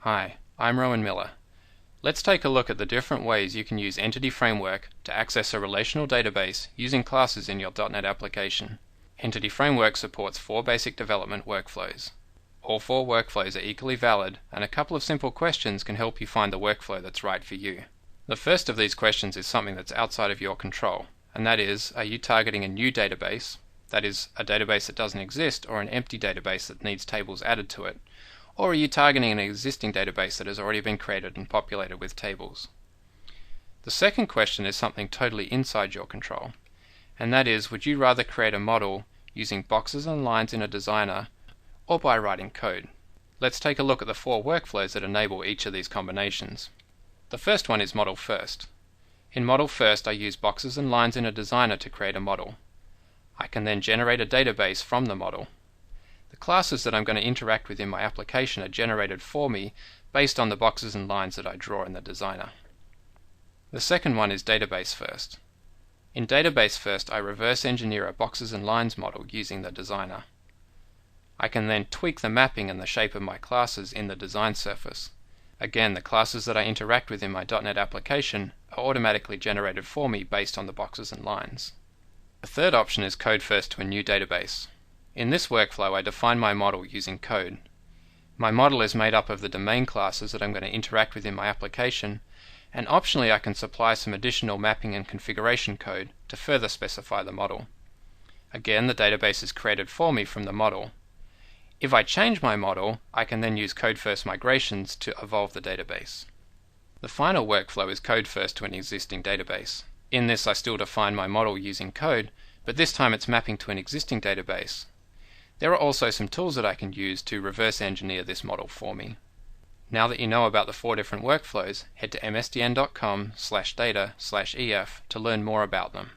Hi, I'm Rowan Miller. Let's take a look at the different ways you can use Entity Framework to access a relational database using classes in your .NET application. Entity Framework supports 4 basic development workflows. All 4 workflows are equally valid, and a couple of simple questions can help you find the workflow that's right for you. The first of these questions is something that's outside of your control, and that is, are you targeting a new database, that is, a database that doesn't exist or an empty database that needs tables added to it, or are you targeting an existing database that has already been created and populated with tables? The second question is something totally inside your control, and that is, would you rather create a model using boxes and lines in a designer or by writing code? Let's take a look at the 4 workflows that enable each of these combinations. The first one is Model First. In Model First, I use boxes and lines in a designer to create a model. I can then generate a database from the model. The classes that I'm going to interact with in my application are generated for me based on the boxes and lines that I draw in the designer. The second one is Database First. In Database First, I reverse engineer a boxes and lines model using the designer. I can then tweak the mapping and the shape of my classes in the design surface. Again, the classes that I interact with in my .NET application are automatically generated for me based on the boxes and lines. The third option is Code First to a new database. In this workflow, I define my model using code. My model is made up of the domain classes that I'm going to interact with in my application, and optionally I can supply some additional mapping and configuration code to further specify the model. Again, the database is created for me from the model. If I change my model, I can then use Code First migrations to evolve the database. The final workflow is Code First to an existing database. In this, I still define my model using code, but this time it's mapping to an existing database. There are also some tools that I can use to reverse engineer this model for me. Now that you know about the 4 different workflows, head to msdn.com/data/ef to learn more about them.